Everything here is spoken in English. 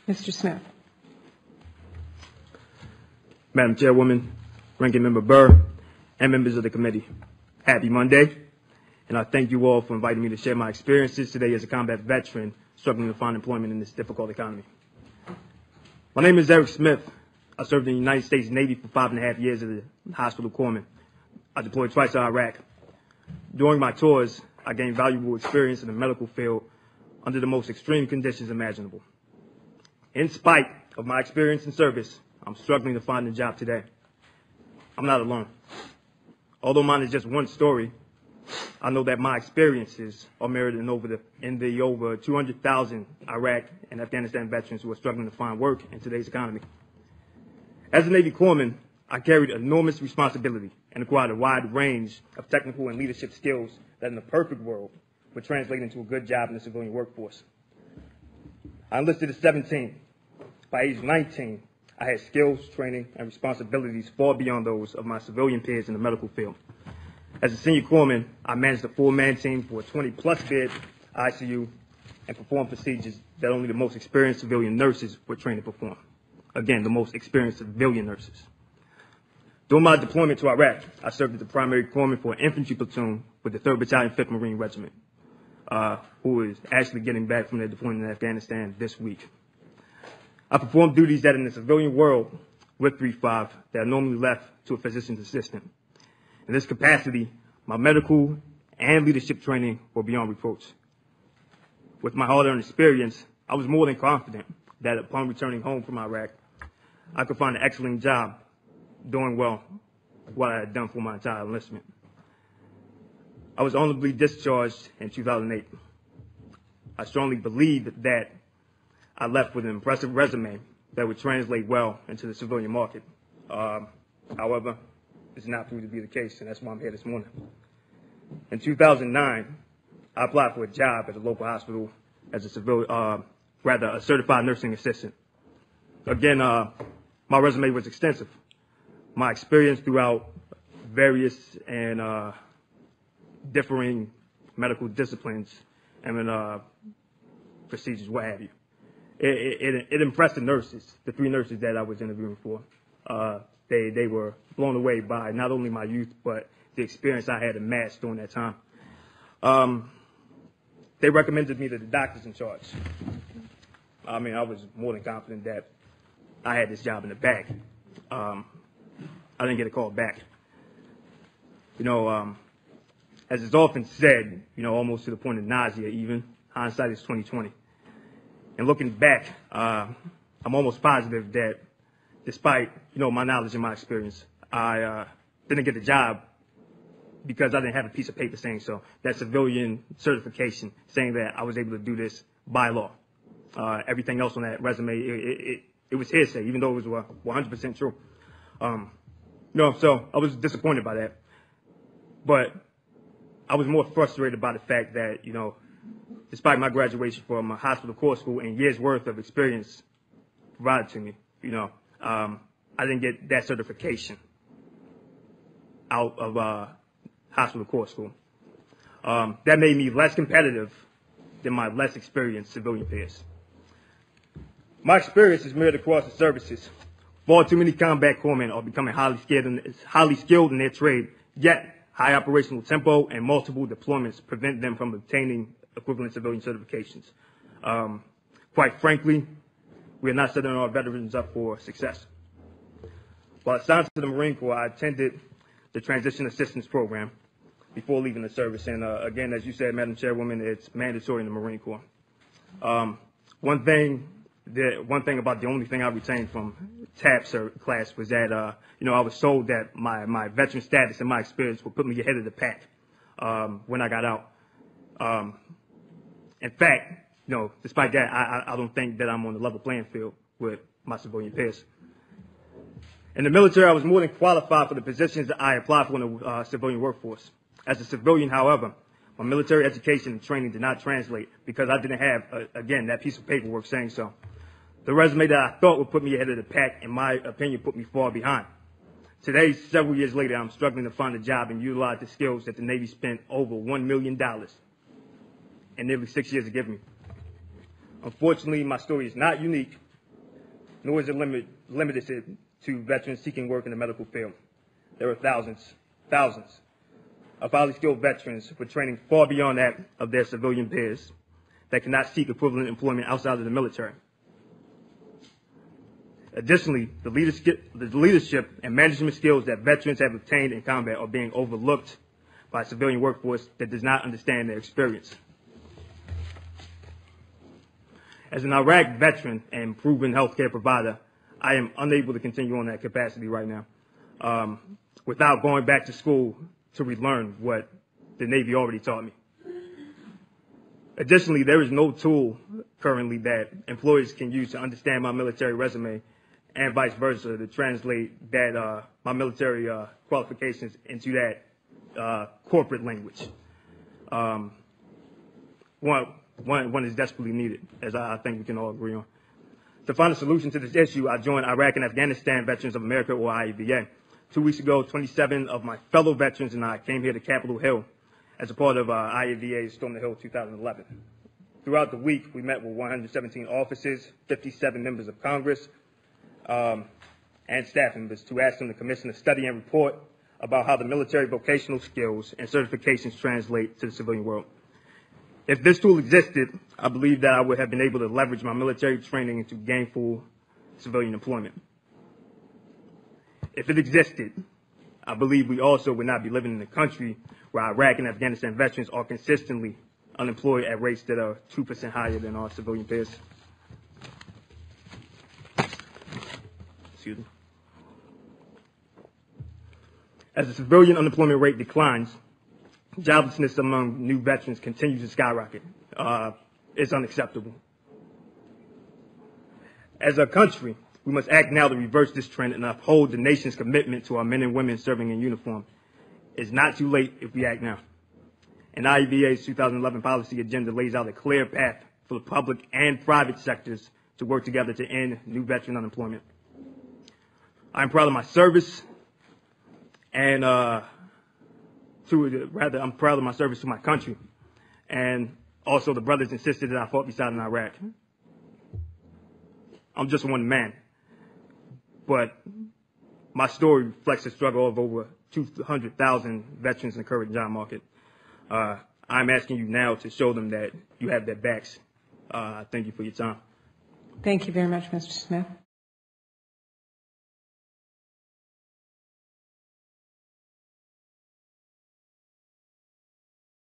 Mr. Smith. Madam Chairwoman, Ranking Member Burr, and members of the committee, happy Monday, and I thank you all for inviting me to share my experiences today as a combat veteran struggling to find employment in this difficult economy. My name is Eric Smith. I served in the United States Navy for 5.5 years as a hospital corpsman. I deployed twice to Iraq. During my tours, I gained valuable experience in the medical field under the most extreme conditions imaginable. In spite of my experience in service, I'm struggling to find a job today. I'm not alone. Although mine is just one story, I know that my experiences are mirrored in the over 200,000 Iraq and Afghanistan veterans who are struggling to find work in today's economy. As a Navy corpsman, I carried enormous responsibility and acquired a wide range of technical and leadership skills that in the perfect world would translate into a good job in the civilian workforce. I enlisted at 17. By age 19, I had skills, training, and responsibilities far beyond those of my civilian peers in the medical field. As a senior corpsman, I managed a 4-man team for a 20-plus bed ICU and performed procedures that only the most experienced civilian nurses were trained to perform. Again, the most experienced civilian nurses. During my deployment to Iraq, I served as the primary corpsman for an infantry platoon with the 3rd Battalion, 5th Marine Regiment, who is actually getting back from their deployment in Afghanistan this week. I performed duties that in the civilian world with 3-5 that are normally left to a physician's assistant. In this capacity, my medical and leadership training were beyond reproach. With my hard-earned experience, I was more than confident that upon returning home from Iraq, I could find an excellent job doing well what I had done for my entire enlistment. I was honorably discharged in 2008. I strongly believed that I left with an impressive resume that would translate well into the civilian market. However, it's not proved to be the case, and that's why I'm here this morning. In 2009, I applied for a job at a local hospital as a certified nursing assistant. Again, my resume was extensive. My experience throughout various and differing medical disciplines and procedures, what have you. It impressed the nurses, the 3 nurses that I was interviewing for. They were blown away by not only my youth, but the experience I had amassed during that time. They recommended me to the doctors in charge. I mean, I was more than confident that I had this job in the bag. I didn't get a call back. You know, as is often said, you know, almost to the point of nausea even, hindsight is 20/20. And looking back, I'm almost positive that despite, you know, my knowledge and my experience, I didn't get the job because I didn't have a piece of paper saying so. That civilian certification saying that I was able to do this by law. Everything else on that resume, it was hearsay, even though it was 100% true. You know, so I was disappointed by that. But I was more frustrated by the fact that, you know, despite my graduation from a hospital corps school and years worth of experience provided to me, you know, I didn't get that certification out of hospital corps school. That made me less competitive than my less experienced civilian peers. My experience is mirrored across the services. Far too many combat corpsmen are becoming highly skilled in their trade, yet high operational tempo and multiple deployments prevent them from obtaining equivalent civilian certifications. Quite frankly, we are not setting our veterans up for success. While assigned to the Marine Corps, I attended the Transition Assistance Program before leaving the service. And again, as you said, Madam Chairwoman, it's mandatory in the Marine Corps. One thing about the only thing I retained from TAP class was that, you know, I was told that my veteran status and my experience would put me ahead of the pack when I got out. In fact, you know, despite that, I don't think that I'm on the level playing field with my civilian peers. In the military, I was more than qualified for the positions that I applied for in the civilian workforce. As a civilian, however, my military education and training did not translate because I didn't have, again, that piece of paperwork saying so. The resume that I thought would put me ahead of the pack, in my opinion, put me far behind. Today, several years later, I'm struggling to find a job and utilize the skills that the Navy spent over $1 million and nearly 6 years to give me. Unfortunately, my story is not unique, nor is it limited to veterans seeking work in the medical field. There are thousands of highly skilled veterans with training far beyond that of their civilian peers that cannot seek equivalent employment outside of the military. Additionally, the leadership and management skills that veterans have obtained in combat are being overlooked by a civilian workforce that does not understand their experience. As an Iraq veteran and proven healthcare provider, I am unable to continue on that capacity right now without going back to school to relearn what the Navy already taught me. Additionally, there is no tool currently that employers can use to understand my military resume and vice versa to translate that my military qualifications into that corporate language. One is desperately needed, as I think we can all agree on. To find a solution to this issue, I joined Iraq and Afghanistan Veterans of America, or IAVA. 2 weeks ago, 27 of my fellow veterans and I came here to Capitol Hill as a part of IAVA's Storm the Hill 2011. Throughout the week, we met with 117 officers, 57 members of Congress, and staff members to ask them to commission a study and report about how the military vocational skills and certifications translate to the civilian world. If this tool existed, I believe that I would have been able to leverage my military training into gainful civilian employment. If it existed, I believe we also would not be living in a country where Iraq and Afghanistan veterans are consistently unemployed at rates that are 2% higher than our civilian peers. Excuse me. As the civilian unemployment rate declines, joblessness among new veterans continues to skyrocket. It's unacceptable. As a country, we must act now to reverse this trend and uphold the nation's commitment to our men and women serving in uniform. It's not too late if we act now. And IAVA's 2011 policy agenda lays out a clear path for the public and private sectors to work together to end new veteran unemployment. I'm proud of my service, and I'm proud of my service to my country, and also the brothers and sisters that I fought beside in Iraq. I'm just one man, but my story reflects the struggle of over 200,000 veterans in the current job market. I'm asking you now to show them that you have their backs. Thank you for your time. Thank you very much, Mr. Smith.